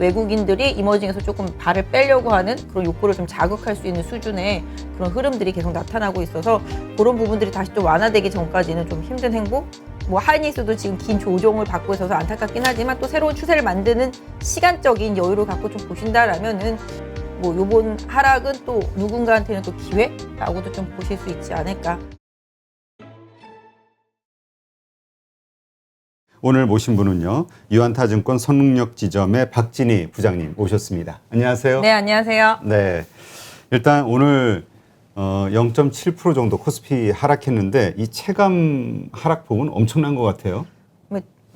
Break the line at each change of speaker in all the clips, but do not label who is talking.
외국인들이 이머징에서 조금 발을 빼려고 하는 그런 욕구를 좀 자극할 수 있는 수준의 그런 흐름들이 계속 나타나고 있어서 그런 부분들이 다시 좀 완화되기 전까지는 좀 힘든 행보? 뭐 하이닉스도 지금 긴 조정을 받고 있어서 안타깝긴 하지만 또 새로운 추세를 만드는 시간적인 여유를 갖고 좀 보신다라면은 뭐 요번 하락은 또 누군가한테는 또 기회라고도 좀 보실 수 있지 않을까.
오늘 모신 분은요, 유한타증권 선능력지점의 박진희 부장님 오셨습니다. 안녕하세요.
네, 안녕하세요.
네, 일단 오늘 0.7% 정도 코스피 하락했는데 이 체감 하락폭은 엄청난 것 같아요.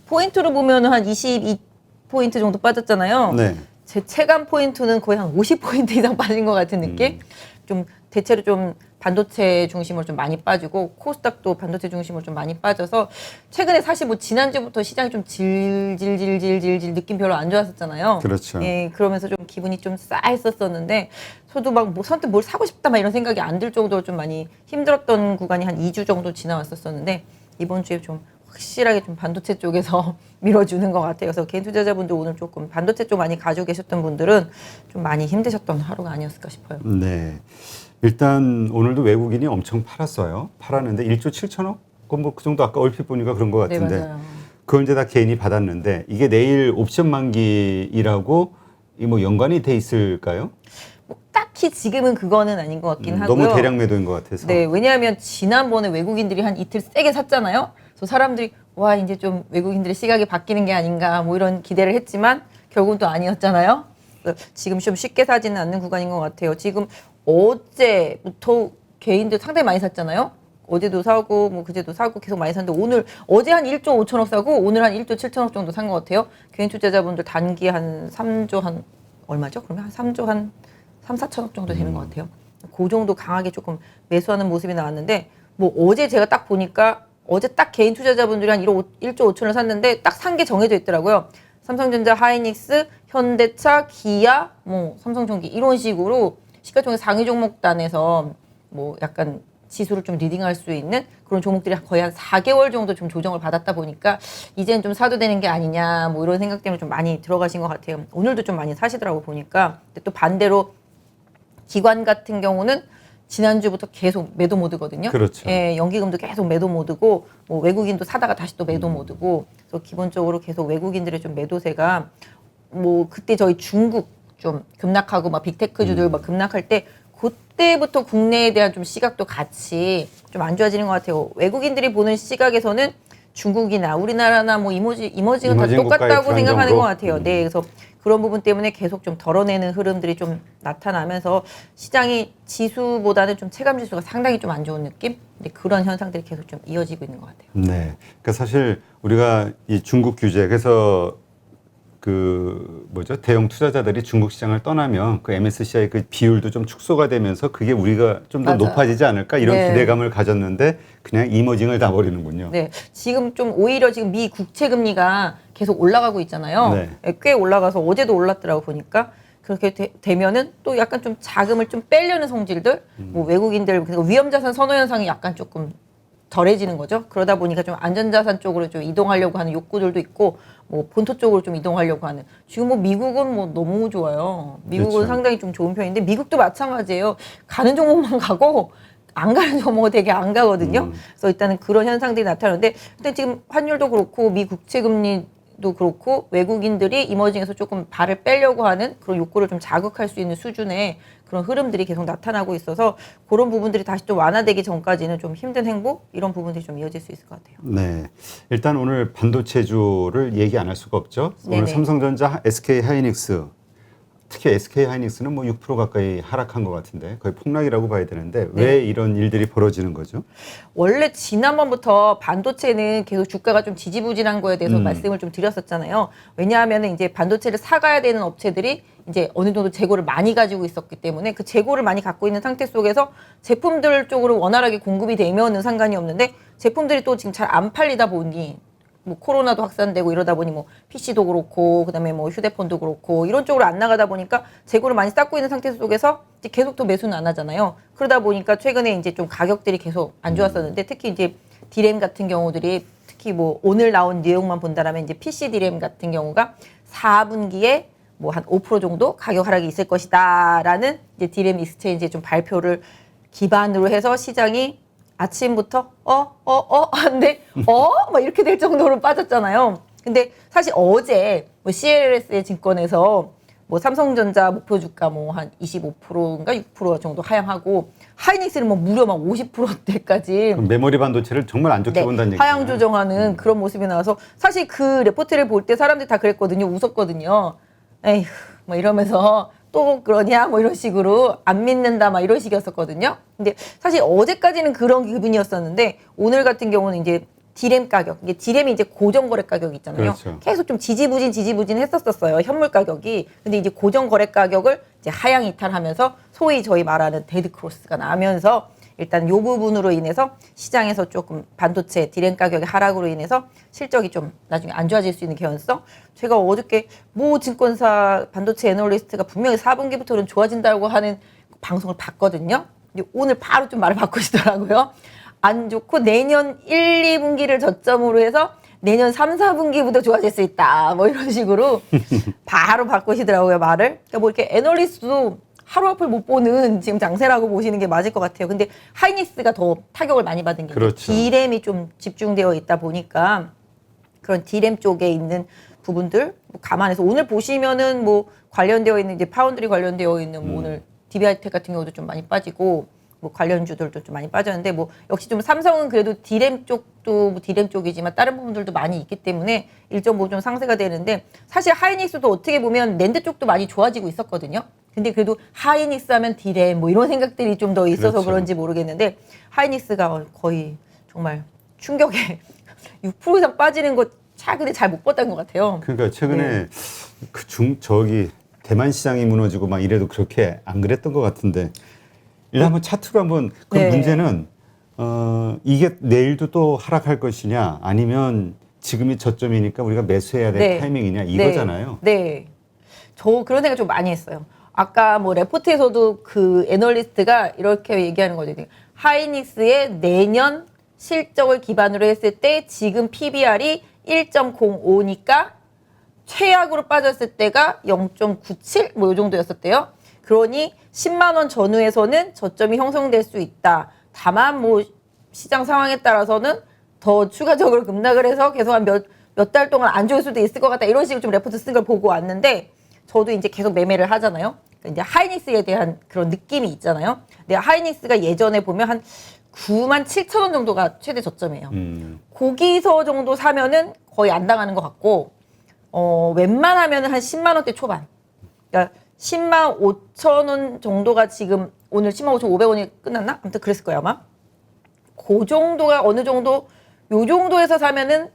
포인트로 보면 한 22포인트 정도 빠졌잖아요.
네.
제 체감 포인트는 거의 한 50포인트 이상 빠진 것 같은 느낌? 좀 대체로 좀 반도체 중심으로 좀 많이 빠지고 코스닥도 반도체 중심으로 좀 많이 빠져서 최근에 사실 뭐 지난주부터 시장이 좀 질질질질질질 느낌 별로 안 좋았었잖아요.
그렇죠.
예, 그러면서 좀 기분이 좀 싸했었었는데 저도 막 뭐 선뜻 뭘 사고 싶다 막 이런 생각이 안 들 정도로 좀 많이 힘들었던 구간이 한 2주 정도 지나왔었었는데 이번 주에 좀 확실하게 좀 반도체 쪽에서 밀어주는 것 같아요. 그래서 개인 투자자분들 오늘 조금 반도체 쪽 많이 가지고 계셨던 분들은 좀 많이 힘드셨던 하루가 아니었을까 싶어요.
네. 일단 오늘도 외국인이 엄청 팔았어요. 팔았는데 1조 7천억? 뭐 그 정도 아까 얼핏 보니까 그런 것 같은데.
네, 맞아요.
그걸 이제 다 개인이 받았는데 이게 내일 옵션 만기이라고 뭐 연관이 돼 있을까요?
뭐 딱히 지금은 그거는 아닌 것 같긴 하고요.
너무 대량 매도인 것 같아서.
네, 왜냐하면 지난번에 외국인들이 한 이틀 세게 샀잖아요. 그래서 사람들이 와 이제 좀 외국인들의 시각이 바뀌는 게 아닌가 뭐 이런 기대를 했지만 결국은 또 아니었잖아요. 지금 좀 쉽게 사지는 않는 구간인 것 같아요. 지금 어제부터 개인들 상당히 많이 샀잖아요. 어제도 사고 뭐 그제도 사고 계속 많이 샀는데 오늘 어제 한 1조 5천억 사고 오늘 한 1조 7천억 정도 산 것 같아요. 개인 투자자분들 단기 한 3조 한 얼마죠? 그러면 한 3조 한 3, 4천억 정도 되는 것 같아요. 그 정도 강하게 조금 매수하는 모습이 나왔는데 뭐 어제 제가 딱 보니까 어제 딱 개인 투자자분들이 한 1조 5천을 샀는데 딱 산 게 정해져 있더라고요. 삼성전자, 하이닉스, 현대차, 기아, 뭐 삼성전기 이런 식으로 시가총액 상위 종목단에서 뭐 약간 지수를 좀 리딩할 수 있는 그런 종목들이 거의 한 4개월 정도 좀 조정을 받았다 보니까 이제는 좀 사도 되는 게 아니냐 뭐 이런 생각 때문에 좀 많이 들어가신 것 같아요. 오늘도 좀 많이 사시더라고 보니까. 근데 또 반대로 기관 같은 경우는 지난주부터 계속 매도 모드거든요.
그렇죠.
예, 연기금도 계속 매도 모드고 뭐 외국인도 사다가 다시 또 매도 모드고 그래서 기본적으로 계속 외국인들의 좀 매도세가 뭐 그때 저희 중국 좀 급락하고 막 빅테크주들 막 급락할 때 그때부터 국내에 대한 좀 시각도 같이 좀 안 좋아지는 것 같아요. 외국인들이 보는 시각에서는 중국이나 우리나라나 뭐 이머징은 다
이머징 국가의
똑같다고 생각하는
불안정으로?
것 같아요. 네, 그래서 그런 부분 때문에 계속 좀 덜어내는 흐름들이 좀 나타나면서 시장이 지수보다는 좀 체감 지수가 상당히 좀 안 좋은 느낌? 근데 그런 현상들이 계속 좀 이어지고 있는 것 같아요.
네. 그러니까 사실 우리가 이 중국 규제, 그래서 그 뭐죠? 대형 투자자들이 중국 시장을 떠나면 그 MSCI 그 비율도 좀 축소가 되면서 그게 우리가 좀 더
맞아요.
높아지지 않을까 이런
네.
기대감을 가졌는데 그냥 이머징을 다 버리는군요.
네, 지금 좀 오히려 지금 미 국채 금리가 계속 올라가고 있잖아요.
네.
네, 꽤 올라가서 어제도 올랐더라고 보니까 그렇게 되면은 또 약간 좀 자금을 좀 빼려는 성질들, 뭐 외국인들 그리고 위험자산 선호 현상이 약간 조금 덜해지는 거죠. 그러다 보니까 좀 안전자산 쪽으로 좀 이동하려고 하는 욕구들도 있고, 뭐 본토 쪽으로 좀 이동하려고 하는. 지금 뭐 미국은 뭐 너무 좋아요. 미국은
그렇죠.
상당히 좀 좋은 편인데 미국도 마찬가지예요. 가는 종목만 가고 안 가는 종목은 되게 안 가거든요. 그래서 일단은 그런 현상들이 나타나는데, 근데 지금 환율도 그렇고 미 국채 금리도 그렇고 외국인들이 이머징에서 조금 발을 빼려고 하는 그런 욕구를 좀 자극할 수 있는 수준의 그런 흐름들이 계속 나타나고 있어서 그런 부분들이 다시 좀 완화되기 전까지는 좀 힘든 행보 이런 부분들이 좀 이어질 수 있을 것 같아요.
네. 일단 오늘 반도체주를 얘기 안 할 수가 없죠. 오늘
네네.
삼성전자, SK 하이닉스, 특히 SK 하이닉스는 뭐 6% 가까이 하락한 것 같은데 거의 폭락이라고 봐야 되는데 왜 이런 일들이 벌어지는 거죠?
원래 지난번부터 반도체는 계속 주가가 좀 지지부진한 거에 대해서 말씀을 좀 드렸었잖아요. 왜냐하면 이제 반도체를 사가야 되는 업체들이 이제 어느 정도 재고를 많이 가지고 있었기 때문에 그 재고를 많이 갖고 있는 상태 속에서 제품들 쪽으로 원활하게 공급이 되면은 상관이 없는데 제품들이 또 지금 잘 안 팔리다 보니 뭐 코로나도 확산되고 이러다 보니 뭐 PC도 그렇고 그다음에 뭐 휴대폰도 그렇고 이런 쪽으로 안 나가다 보니까 재고를 많이 쌓고 있는 상태 속에서 이제 계속 또 매수는 안 하잖아요. 그러다 보니까 최근에 이제 좀 가격들이 계속 안 좋았었는데 특히 이제 디램 같은 경우들이 특히 뭐 오늘 나온 내용만 본다라면 이제 PC 디램 같은 경우가 4분기에 뭐 한 5% 정도 가격 하락이 있을 것이다라는 이제 디램 익스체인지의 좀 발표를 기반으로 해서 시장이 아침부터 하는데 막 이렇게 될 정도로 빠졌잖아요. 근데 사실 어제 뭐 CLS의 증권에서 뭐 삼성전자 목표 주가 뭐 한 25%인가 6% 정도 하향하고 하이닉스는 뭐 무려 막 50%대까지
메모리 반도체를 정말 안 좋게 본다는 얘기죠.
하향 조정하는 그런 모습이 나와서 사실 그 레포트를 볼 때 사람들이 다 그랬거든요. 웃었거든요. 에휴, 뭐 이러면서 또 그러냐 뭐 이런 식으로 안 믿는다 막 이런 식이었었거든요. 근데 사실 어제까지는 그런 기분이었었는데 오늘 같은 경우는 이제 디램 가격, 이게 디램이 이제 고정 거래 가격이 있잖아요.
그렇죠.
계속 좀 지지부진 했었어요. 현물 가격이. 근데 이제 고정 거래 가격을 이제 하향 이탈하면서 소위 저희 말하는 데드 크로스가 나면서 일단 요 부분으로 인해서 시장에서 조금 반도체 디램 가격의 하락으로 인해서 실적이 좀 나중에 안 좋아질 수 있는 개연성. 제가 어저께 모 증권사 반도체 애널리스트가 분명히 4분기부터는 좋아진다고 하는 방송을 봤거든요. 근데 오늘 바로 좀 말을 바꾸시더라고요. 안 좋고 내년 1, 2분기를 저점으로 해서 내년 3, 4분기부터 좋아질 수 있다. 뭐 이런 식으로 바로 바꾸시더라고요, 말을. 그러니까 뭐 이렇게 애널리스트도 하루 앞을 못 보는 지금 장세라고 보시는 게 맞을 것 같아요. 근데 하이닉스가 더 타격을 많이 받은 게
그렇죠.
디램이 좀 집중되어 있다 보니까 그런 디램 쪽에 있는 부분들 뭐 감안해서 오늘 보시면은 뭐 관련되어 있는 이제 파운드리 관련되어 있는 뭐 오늘 DB하이텍 같은 경우도 좀 많이 빠지고 뭐 관련주들도 좀 많이 빠졌는데 뭐 역시 좀 삼성은 그래도 디램 쪽도 뭐 디램 쪽이지만 다른 부분들도 많이 있기 때문에 일정 부분 좀 상세가 되는데 사실 하이닉스도 어떻게 보면 낸드 쪽도 많이 좋아지고 있었거든요. 근데 그래도 하이닉스 하면 디램 뭐 이런 생각들이 좀 더 있어서
그렇죠.
그런지 모르겠는데 하이닉스가 거의 정말 충격에 6% 이상 빠지는 거 최근에 잘 못 봤던 것 같아요.
그러니까 최근에 저기 대만 시장이 무너지고 막 이래도 그렇게 안 그랬던 것 같은데 일단 한번 차트로 한번 그
네.
문제는 이게 내일도 또 하락할 것이냐 아니면 지금이 저점이니까 우리가 매수해야 될
네.
타이밍이냐 이거잖아요.
네. 저 그런 생각 좀 많이 했어요. 아까 뭐 레포트에서도 그 애널리스트가 이렇게 얘기하는 거죠. 하이닉스의 내년 실적을 기반으로 했을 때 지금 PBR이 1.05니까 최악으로 빠졌을 때가 0.97 뭐 이 정도였었대요. 그러니 10만 원 전후에서는 저점이 형성될 수 있다. 다만 뭐 시장 상황에 따라서는 더 추가적으로 급락을 해서 계속 한 몇 달 동안 안 좋을 수도 있을 것 같다. 이런 식으로 좀 레포트 쓴 걸 보고 왔는데 저도 이제 계속 매매를 하잖아요. 그러니까 이제 하이닉스에 대한 그런 느낌이 있잖아요. 근데 하이닉스가 예전에 보면 한 9만 7천 원 정도가 최대 저점이에요. 거기서 정도 사면은 거의 안 당하는 것 같고 웬만하면은 한 10만 원대 초반. 그러니까 10만 5천 원 정도가 지금 오늘 10만 5,500원이 끝났나? 아무튼 그랬을 거예요, 아마. 그 정도가 어느 정도, 요 정도에서 사면은,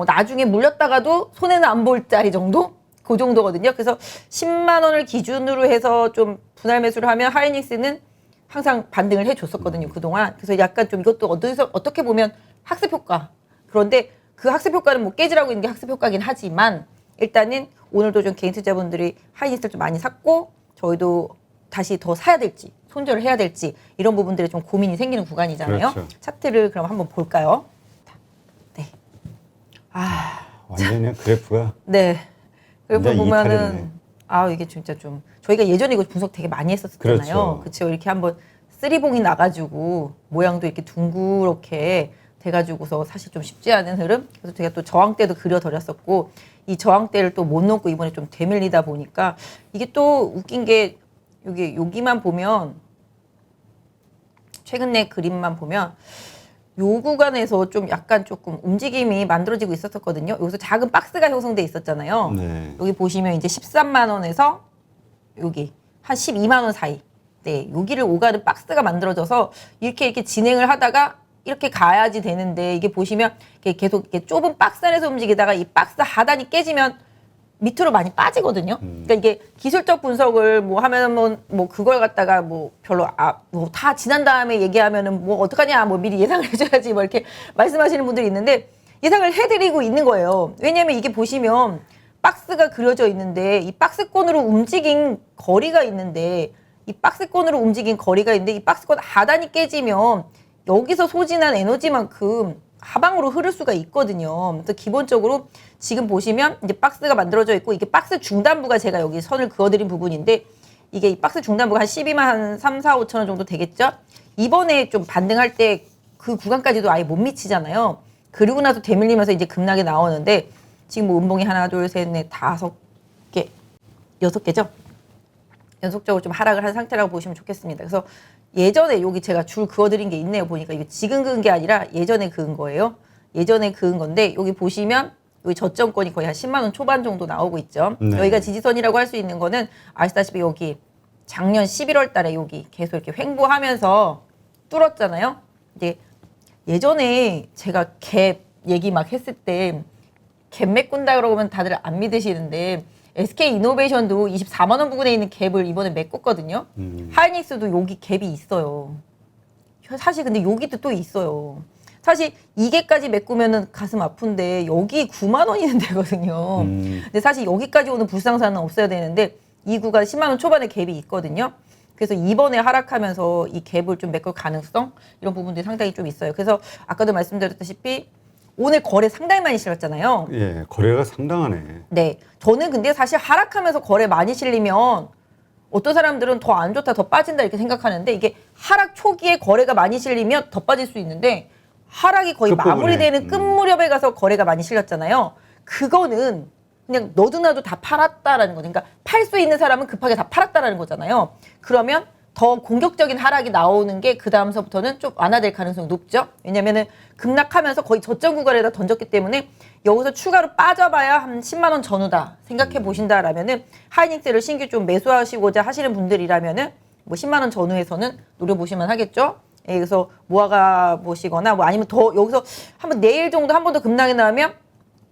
나중에 물렸다가도 손해는 안 볼 자리 정도? 그 정도거든요. 그래서 10만 원을 기준으로 해서 좀 분할 매수를 하면 하이닉스는 항상 반등을 해줬었거든요, 그동안. 그래서 약간 좀 이것도 어떻게 보면 학습 효과. 그런데 그 학습 효과는 뭐 깨지라고 있는 게 학습 효과긴 하지만 일단은 오늘도 좀 개인 투자분들이 하이닉스를 좀 많이 샀고 저희도 다시 더 사야 될지 손절을 해야 될지 이런 부분들에 좀 고민이 생기는 구간이잖아요.
그렇죠.
차트를 그럼 한번 볼까요? 네.
완전히 그냥 그래프가
네. 그래프
완전 이탈했네.
보면은 이게 진짜 좀 저희가 예전에 이거 분석 되게 많이 했었잖아요.
그렇죠.
그렇죠. 이렇게 한번 쓰리봉이 나가지고 모양도 이렇게 둥그렇게 돼가지고서 사실 좀 쉽지 않은 흐름. 그래서 제가 또 저항대도 그려드렸었고 이 저항대를 또 못 넘고 이번에 좀 되밀리다 보니까 이게 또 웃긴 게 여기만 보면 최근에 그림만 보면 요 구간에서 좀 약간 조금 움직임이 만들어지고 있었거든요. 여기서 작은 박스가 형성돼 있었잖아요.
네.
여기 보시면 이제 13만 원에서 여기 한 12만 원 사이. 네, 여기를 오가는 박스가 만들어져서 이렇게 진행을 하다가 이렇게 가야지 되는데 이게 보시면 계속 이렇게 좁은 박스 안에서 움직이다가 이 박스 하단이 깨지면 밑으로 많이 빠지거든요. 그러니까 이게 기술적 분석을 뭐 하면 뭐 그걸 갖다가 뭐 별로 뭐 다 지난 다음에 얘기하면은 뭐 어떡하냐 뭐 미리 예상을 해줘야지 뭐 이렇게 말씀하시는 분들이 있는데 예상을 해드리고 있는 거예요. 왜냐하면 이게 보시면 박스가 그려져 있는데 이 박스권으로 움직인 거리가 있는데 이 박스권으로 움직인 거리가 있는데 이 박스권 하단이 깨지면 여기서 소진한 에너지만큼 하방으로 흐를 수가 있거든요. 그래서 기본적으로 지금 보시면 이제 박스가 만들어져 있고 이게 박스 중단부가 제가 여기 선을 그어드린 부분인데 이게 이 박스 중단부가 한 12만 한 3, 4, 5천 원 정도 되겠죠? 이번에 좀 반등할 때 그 구간까지도 아예 못 미치잖아요. 그리고 나서 되밀리면서 이제 급락이 나오는데 지금 뭐 음봉이 하나, 둘, 셋, 넷, 5개, 6개죠? 연속적으로 좀 하락을 한 상태라고 보시면 좋겠습니다. 그래서 예전에 여기 제가 줄 그어드린 게 있네요. 보니까 이거 지금 그은 게 아니라 예전에 그은 거예요. 예전에 그은 건데 여기 보시면 여기 저점권이 거의 한 10만 원 초반 정도 나오고 있죠.
네.
여기가 지지선이라고 할 수 있는 거는 아시다시피 여기 작년 11월 달에 여기 계속 이렇게 횡보하면서 뚫었잖아요. 이제 예전에 제가 갭 얘기 막 했을 때 갭 메꾼다 그러면 다들 안 믿으시는데 SK 이노베이션도 24만 원 부근에 있는 갭을 이번에 메꿨거든요. 하이닉스도 여기 갭이 있어요. 사실 근데 여기도 또 있어요. 사실 이게까지 메꾸면은 가슴 아픈데 여기 9만 원 있는 데거든요. 근데 사실 여기까지 오는 불상사는 없어야 되는데 이 구간 10만 원 초반에 갭이 있거든요. 그래서 이번에 하락하면서 이 갭을 좀 메꿀 가능성 이런 부분들이 상당히 좀 있어요. 그래서 아까도 말씀드렸다시피 오늘 거래 상당히 많이 실렸잖아요.
예, 거래가 상당하네.
네. 저는 근데 사실 하락하면서 거래 많이 실리면 어떤 사람들은 더 안 좋다, 더 빠진다 이렇게 생각하는데 이게 하락 초기에 거래가 많이 실리면 더 빠질 수 있는데 하락이 거의
끝부분에.
마무리되는 끝 무렵에 가서 거래가 많이 실렸잖아요. 그거는 그냥 너도 나도 다 팔았다라는 거죠. 그러니까 팔 수 있는 사람은 급하게 다 팔았다라는 거잖아요. 그러면 더 공격적인 하락이 나오는 게 그 다음서부터는 좀 완화될 가능성이 높죠. 왜냐면은 급락하면서 거의 저점 구간에다 던졌기 때문에 여기서 추가로 빠져봐야 한 10만 원 전후다 생각해 보신다라면은 하이닉스를 신규 좀 매수하시고자 하시는 분들이라면은 뭐 10만 원 전후에서는 노려보시면 하겠죠. 예, 그래서 모아가 보시거나 뭐 아니면 더 여기서 한번 내일 정도 한 번 더 급락이 나오면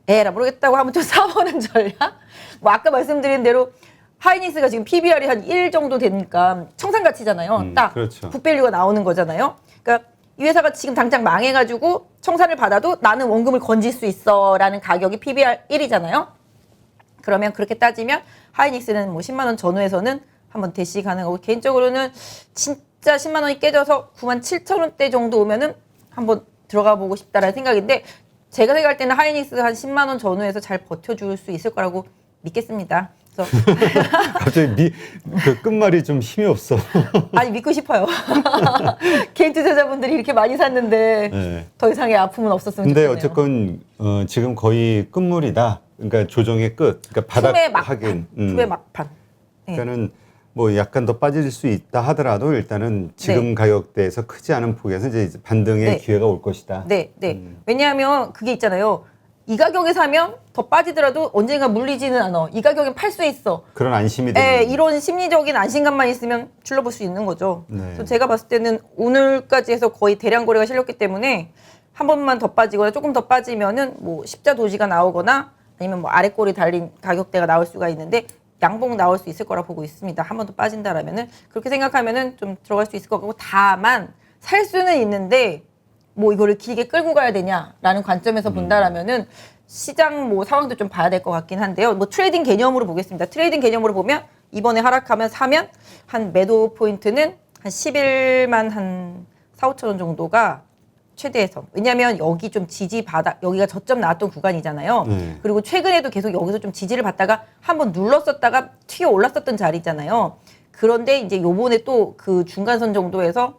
에라 모르겠다고 하면 좀 사보는 전략. 뭐 아까 말씀드린 대로 하이닉스가 지금 PBR이 한 1 정도 되니까 청산가치잖아요. 딱
그렇죠.
북밸류가 나오는 거잖아요. 그러니까 이 회사가 지금 당장 망해가지고 청산을 받아도 나는 원금을 건질 수 있어라는 가격이 PBR 1이잖아요. 그러면 그렇게 따지면 하이닉스는 뭐 10만 원 전후에서는 한번 대시 가능하고 개인적으로는 진짜 10만 원이 깨져서 9만 7천 원대 정도 오면은 한번 들어가 보고 싶다라는 생각인데 제가 생각할 때는 하이닉스 한 10만 원 전후에서 잘 버텨줄 수 있을 거라고 믿겠습니다. 그래서
갑자기 그 끝말이 좀 힘이 없어.
아니 믿고 싶어요. 개인 투자자분들이 이렇게 많이 샀는데
네.
더 이상의 아픔은 없었으면
근데
좋겠네요.
어쨌건 지금 거의 끝물이다. 그러니까 조정의 끝. 그러니까 바닥
품의 막판.
하긴.
품의 막판. 네.
그러니까는 뭐 약간 더 빠질 수 있다 하더라도 일단은 지금
네.
가격대에서 크지 않은 폭에서 이제 반등의
네.
기회가 올 것이다.
네, 네. 왜냐하면 그게 있잖아요. 이 가격에 사면 더 빠지더라도 언젠가 물리지는 않아. 이 가격엔 팔 수 있어.
그런 안심이 되는.
예, 이런 심리적인 안심감만 있으면 줄러볼 수 있는 거죠.
네.
그래서 제가 봤을 때는 오늘까지 해서 거의 대량 거래가 실렸기 때문에 한 번만 더 빠지거나 조금 더 빠지면은 뭐 십자 도지가 나오거나 아니면 뭐 아래 꼬리 달린 가격대가 나올 수가 있는데 양봉 나올 수 있을 거라 보고 있습니다. 한 번 더 빠진다라면은 그렇게 생각하면은 좀 들어갈 수 있을 것 같고 다만 살 수는 있는데 뭐 이거를 길게 끌고 가야 되냐라는 관점에서 본다라면은 시장 뭐 상황도 좀 봐야 될 것 같긴 한데요. 뭐 트레이딩 개념으로 보겠습니다. 트레이딩 개념으로 보면 이번에 하락하면 사면 한 매도 포인트는 한 11만 한 4, 5천 원 정도가 최대에서. 왜냐하면 여기 좀 지지 바닥, 여기가 저점 나왔던 구간이잖아요.
네.
그리고 최근에도 계속 여기서 좀 지지를 받다가 한번 눌렀었다가 튀어 올랐었던 자리잖아요. 그런데 이제 요번에 또 그 중간선 정도에서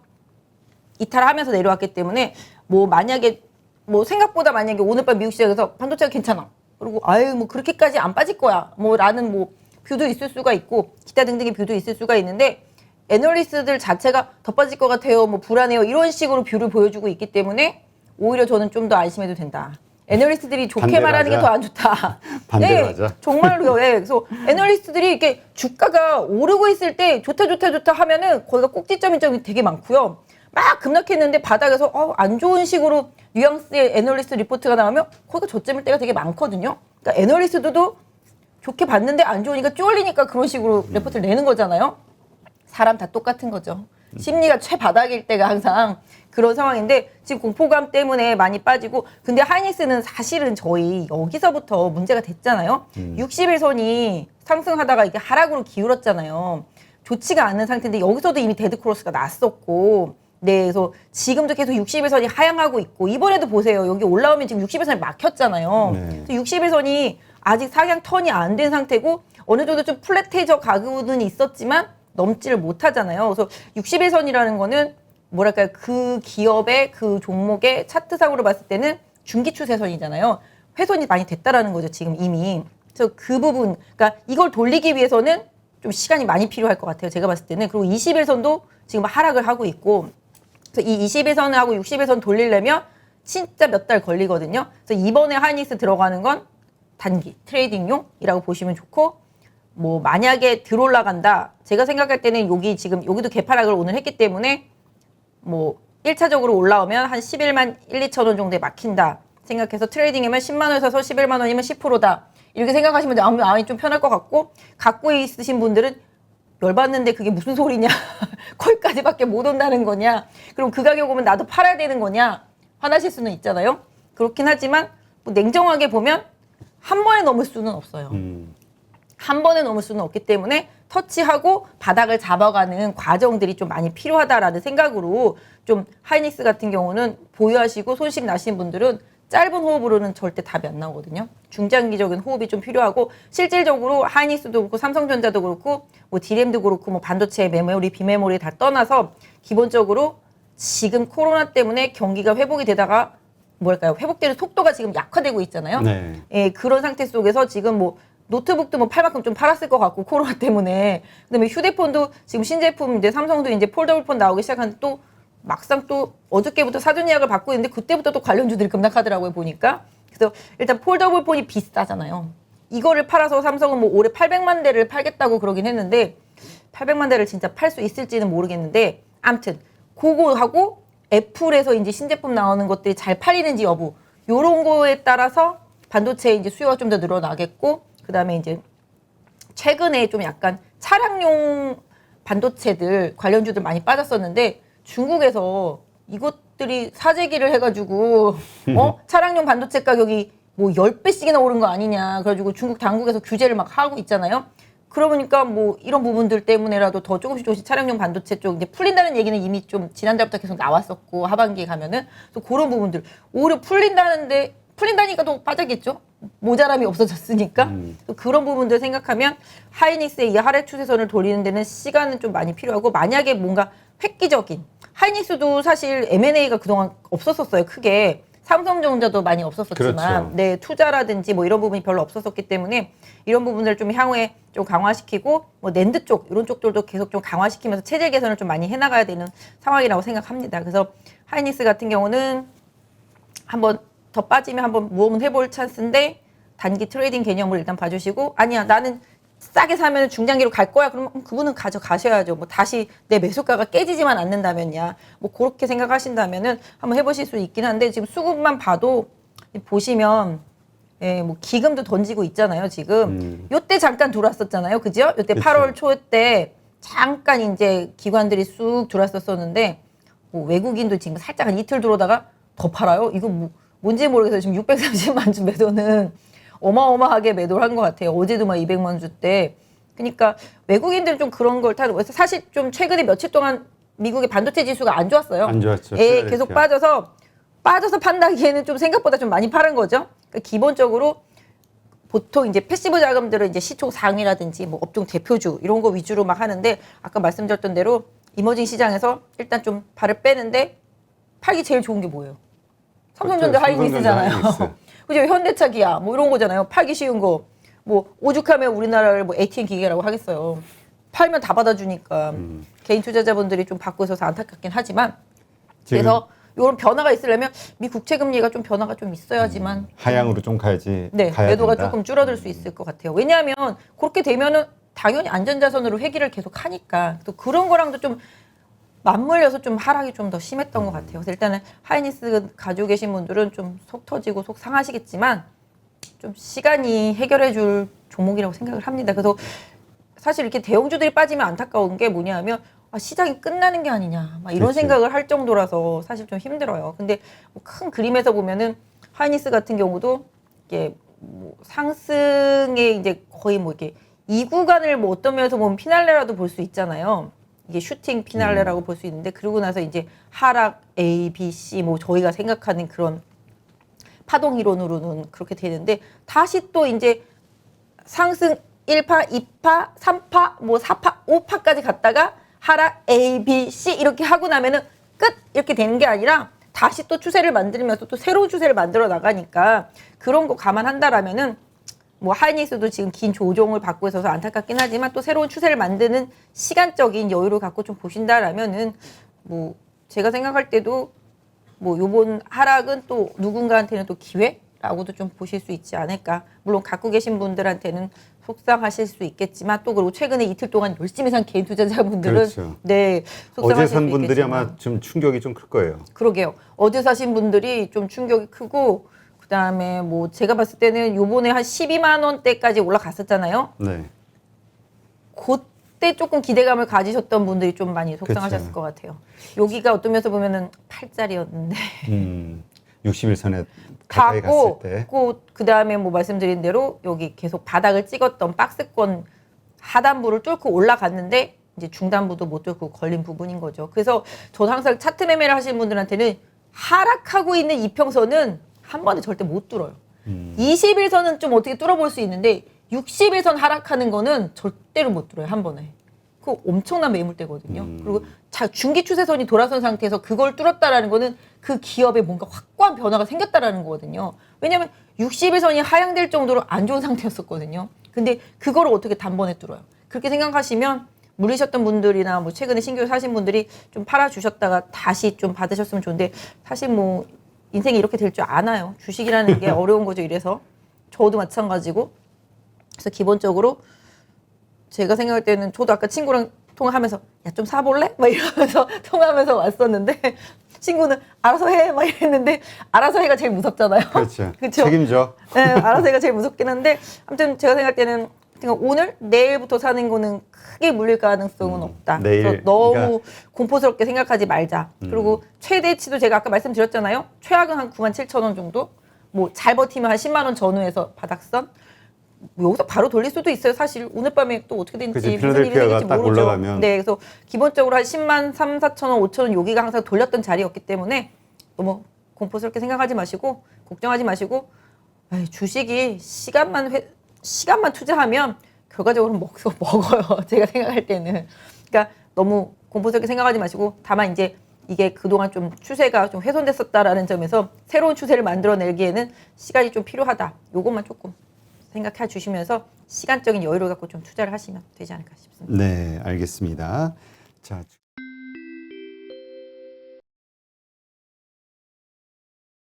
이탈하면서 내려왔기 때문에 뭐 만약에 뭐 생각보다 만약에 오늘 밤 미국 시장에서 반도체가 괜찮아. 그리고 아유 뭐 그렇게까지 안 빠질 거야. 뭐라는 뭐 뷰도 있을 수가 있고 기타 등등의 뷰도 있을 수가 있는데 애널리스트들 자체가 더 빠질 것 같아요. 뭐 불안해요. 이런 식으로 뷰를 보여주고 있기 때문에 오히려 저는 좀 더 안심해도 된다. 애널리스트들이 좋게
반대로
말하는 게
하자.
더 안 좋다.
반대로 하자.
정말로요. 예. 그래서 애널리스트들이 이렇게 주가가 오르고 있을 때 좋다 하면은 거기가 꼭지점이 되게 많고요. 막 급락했는데 바닥에서 안 좋은 식으로 뉘앙스의 애널리스트 리포트가 나오면 거기가 저점일 때가 되게 많거든요. 그러니까 애널리스트도 좋게 봤는데 안 좋으니까 쫄리니까 그런 식으로 리포트를 내는 거잖아요. 사람 다 똑같은 거죠. 심리가 최바닥일 때가 항상 그런 상황인데 지금 공포감 때문에 많이 빠지고 근데 하이닉스는 사실은 저희 여기서부터 문제가 됐잖아요. 60일선이 상승하다가 이게 하락으로 기울었잖아요. 좋지가 않은 상태인데 여기서도 이미 데드크로스가 났었고 네, 그래서 지금도 계속 60일선이 하향하고 있고 이번에도 보세요. 여기 올라오면 지금 60일선이 막혔잖아요.
네.
60일선이 아직 상향 턴이 안 된 상태고 어느 정도 좀 플랫해져 가고는 있었지만 넘지를 못하잖아요. 그래서 60일선이라는 거는 뭐랄까요, 그 기업의 그 종목의 차트상으로 봤을 때는 중기 추세선이잖아요. 훼손이 많이 됐다라는 거죠, 지금 이미. 그래서 그 부분, 그러니까 이걸 돌리기 위해서는 좀 시간이 많이 필요할 것 같아요, 제가 봤을 때는. 그리고 20일선도 지금 하락을 하고 있고, 그래서 이 21선하고 60일선 돌리려면 진짜 몇 달 걸리거든요. 그래서 이번에 하이닉스 들어가는 건 단기 트레이딩용이라고 보시면 좋고, 뭐 만약에 들어올라간다. 제가 생각할 때는 여기 지금 여기도 개파락을 오늘 했기 때문에 뭐 1차적으로 올라오면 한 11만 1, 2천 원 정도에 막힌다 생각해서 트레이딩이면 10만 원 사서 11만 원이면 10%다. 이렇게 생각하시면 마음이 좀 편할 것 같고, 갖고 있으신 분들은 열받는데 그게 무슨 소리냐. 거기까지밖에 못 온다는 거냐. 그럼 그 가격 오면 나도 팔아야 되는 거냐. 화나실 수는 있잖아요. 그렇긴 하지만 뭐 냉정하게 보면 한 번에 넘을 수는 없어요. 한 번에 넘을 수는 없기 때문에 터치하고 바닥을 잡아가는 과정들이 좀 많이 필요하다라는 생각으로 좀 하이닉스 같은 경우는 보유하시고 손실 나신 분들은 짧은 호흡으로는 절대 답이 안 나오거든요. 중장기적인 호흡이 좀 필요하고, 실질적으로 하이닉스도 그렇고 삼성전자도 그렇고 뭐 디램도 그렇고 뭐 반도체, 메모리, 비메모리 다 떠나서 기본적으로 지금 코로나 때문에 경기가 회복이 되다가 뭐랄까요, 회복되는 속도가 지금 약화되고 있잖아요.
네.
예, 그런 상태 속에서 지금 뭐 노트북도 뭐 팔 만큼 좀 팔았을 것 같고, 코로나 때문에. 그다음에 휴대폰도 지금 신제품, 이제 삼성도 이제 폴더블폰 나오기 시작하는데 또 막상 또 어저께부터 사전 예약을 받고 있는데 그때부터 또 관련주들이 급락하더라고요, 보니까. 그래서 일단 폴더블폰이 비싸잖아요. 이거를 팔아서 삼성은 뭐 올해 800만 대를 팔겠다고 그러긴 했는데 800만 대를 진짜 팔 수 있을지는 모르겠는데, 아무튼 그거하고 애플에서 이제 신제품 나오는 것들이 잘 팔리는지 여부, 요런 거에 따라서 반도체 이제 수요가 좀 더 늘어나겠고, 그다음에 이제 최근에 좀 약간 차량용 반도체들 관련주들 많이 빠졌었는데 중국에서 이것들이 사재기를 해가지고 차량용 반도체 가격이 뭐 10배씩이나 오른 거 아니냐. 그래가지고 중국 당국에서 규제를 막 하고 있잖아요. 그러니까 뭐 이런 부분들 때문에라도 더 조금씩 차량용 반도체 쪽 이제 풀린다는 얘기는 이미 좀 지난달부터 계속 나왔었고, 하반기에 가면은. 그래서 그런 부분들 오히려 풀린다니까 또 빠졌겠죠. 모자람이 없어졌으니까. 또 그런 부분들 생각하면 하이닉스의 이 하락 추세선을 돌리는 데는 시간은 좀 많이 필요하고, 만약에 뭔가 획기적인, 하이닉스도 사실 M&A가 그동안 없었었어요, 크게. 삼성전자도 많이 없었었지만,
그렇죠.
네, 투자라든지 뭐 이런 부분이 별로 없었었기 때문에 이런 부분들을 좀 향후에 좀 강화시키고, 뭐 낸드 쪽 이런 쪽들도 계속 좀 강화시키면서 체제 개선을 좀 많이 해나가야 되는 상황이라고 생각합니다. 그래서 하이닉스 같은 경우는 한번 더 빠지면 한번 모험을 해볼 찬스인데, 단기 트레이딩 개념으로 일단 봐주시고, 아니야 나는 싸게 사면 중장기로 갈 거야, 그러면 그분은 가져가셔야죠. 뭐 다시 내 매수가가 깨지지만 않는다면야, 뭐 그렇게 생각하신다면은 한번 해보실 수 있긴 한데, 지금 수급만 봐도 보시면 예, 뭐 기금도 던지고 있잖아요, 지금. 요때 잠깐 들어왔었잖아요, 그죠? 요때
그쵸.
8월 초 때 잠깐 이제 기관들이 쑥 들어왔었었는데, 뭐 외국인도 지금 살짝 한 이틀 들어오다가 더 팔아요. 이거 뭔지 모르겠어요. 지금 630만 주 매도는 어마어마하게 매도를 한 것 같아요. 어제도 막 200만 주대. 그러니까 외국인들은 좀 그런 걸 타고, 사실 좀 최근에 며칠 동안 미국의 반도체 지수가 안 좋았어요.
안 좋았죠.
예, 계속 빠져서 판다기에는 좀 생각보다 좀 많이 팔은 거죠. 그러니까 기본적으로 보통 이제 패시브 자금들은 이제 시총 상위라든지 뭐 업종 대표주 이런 거 위주로 막 하는데, 아까 말씀드렸던 대로 이머징 시장에서 일단 좀 발을 빼는데 팔기 제일 좋은 게 뭐예요? 삼성전자 하이닉스잖아요. 그죠? 현대차, 기아 뭐 이런 거잖아요. 팔기 쉬운 거. 뭐 오죽하면 우리나라를 뭐 ATM 기계라고 하겠어요. 팔면 다 받아주니까. 개인 투자자분들이 좀 받고 있어서 안타깝긴 하지만, 그래서 이런 변화가 있으려면 미 국채 금리가 좀 변화가 좀 있어야지만
하향으로 좀 가야지.
네,
가야
매도가
된다.
조금 줄어들 수 있을 것 같아요. 왜냐하면 그렇게 되면은 당연히 안전자산으로 회귀를 계속 하니까, 또 그런 거랑도 좀 맞물려서 좀 하락이 좀 더 심했던 것 같아요. 그래서 일단은 하이닉스 가지고 계신 분들은 좀 속 터지고 속 상하시겠지만 좀 시간이 해결해 줄 종목이라고 생각을 합니다. 그래서 사실 이렇게 대형주들이 빠지면 안타까운 게 뭐냐면, 시장이 끝나는 게 아니냐 막 이런
그렇죠.
생각을 할 정도라서 사실 좀 힘들어요. 근데 뭐큰 그림에서 보면은 하이닉스 같은 경우도 이게 뭐 상승에 이제 거의 뭐 이렇게 이 구간을 뭐 어떤 면에서 보면 피날레라도 볼 수 있잖아요. 이게 슈팅 피날레라고 볼 수 있는데 그러고 나서 이제 하락 A, B, C 뭐 저희가 생각하는 그런 파동 이론으로는 그렇게 되는데 다시 또 이제 상승 1파, 2파, 3파, 뭐 4파, 5파까지 갔다가 하락 A, B, C 이렇게 하고 나면은 끝 이렇게 되는 게 아니라 다시 또 추세를 만들면서 또 새로운 추세를 만들어 나가니까 그런 거 감안한다라면은 뭐 하이닉스도 지금 긴 조정을 받고 있어서 안타깝긴 하지만 또 새로운 추세를 만드는 시간적인 여유를 갖고 좀 보신다라면은 뭐 제가 생각할 때도 뭐 요번 하락은 또 누군가한테는 또 기회라고도 좀 보실 수 있지 않을까. 물론 갖고 계신 분들한테는 속상하실 수 있겠지만 또 그리고 최근에 이틀 동안 열심히 산 개인 투자자분들은
그렇죠.
네
어제
속상하실
산
수
분들이
있겠지만.
아마 좀 충격이 좀 클 거예요.
그러게요. 어제 사신 분들이 좀 충격이 크고 그다음에 뭐 제가 봤을 때는 요번에 한 12만 원대까지 올라갔었잖아요.
네.
그때 조금 기대감을 가지셨던 분들이 좀 많이 속상하셨을
그쵸.
것 같아요. 여기가 어떤 면에서 보면은 8짜리였는데
61선에 가까이 갔을
가고
때.
그다음에 뭐 말씀드린 대로 여기 계속 바닥을 찍었던 박스권 하단부를 뚫고 올라갔는데 이제 중단부도 못 뚫고 걸린 부분인 거죠. 그래서 저도 항상 차트 매매를 하시는 분들한테는 하락하고 있는 이평선은 한 번에 절대 못 뚫어요. 21선은 좀 어떻게 뚫어볼 수 있는데 61선 하락하는 거는 절대로 못 뚫어요. 한 번에. 그 엄청난 매물대거든요. 그리고 중기 추세선이 돌아선 상태에서 그걸 뚫었다라는 거는 그 기업에 뭔가 확고한 변화가 생겼다라는 거거든요. 왜냐하면 61선이 하향될 정도로 안 좋은 상태였었거든요. 근데 그거를 어떻게 단번에 뚫어요. 그렇게 생각하시면 물리셨던 분들이나 뭐 최근에 신규 사신 분들이 좀 팔아주셨다가 다시 좀 받으셨으면 좋은데 사실 뭐 인생이 이렇게 될 줄 아나요. 주식이라는 게 어려운 거죠. 이래서 저도 마찬가지고 그래서 기본적으로 제가 생각할 때는 저도 아까 친구랑 통화하면서 야 좀 사볼래? 막 이러면서 통화하면서 왔었는데 친구는 알아서 해 막 이랬는데 알아서 해가 제일 무섭잖아요.
그렇죠.
그쵸?
책임져.
네, 알아서 해가 제일 무섭긴 한데 아무튼 제가 생각할 때는 오늘 내일부터 사는 거는 크게 물릴 가능성은 없다.
내일,
그래서 너무
그러니까
공포스럽게 생각하지 말자. 그리고 최대치도 제가 아까 말씀드렸잖아요. 최악은 한 97,000원 정도. 뭐 잘 버티면 한 10만 원 전후에서 바닥선. 뭐 여기서 바로 돌릴 수도 있어요. 사실 오늘 밤에 또 어떻게
그치,
되는지 무슨 일이
필라델피아가
생길지
딱
모르죠.
올라가면.
네, 그래서 기본적으로 한 10만 3, 4천 원, 5천 원 여기가 항상 돌렸던 자리였기 때문에 너무 공포스럽게 생각하지 마시고 걱정하지 마시고 에이, 주식이 시간만 투자하면 결과적으로 먹어요. 제가 생각할 때는. 그러니까 너무 공포스럽게 생각하지 마시고 다만 이제 이게 그동안 좀 추세가 좀 훼손됐었다라는 점에서 새로운 추세를 만들어내기에는 시간이 좀 필요하다. 요것만 조금 생각해 주시면서 시간적인 여유를 갖고 좀 투자를 하시면 되지 않을까 싶습니다.
네, 알겠습니다. 자.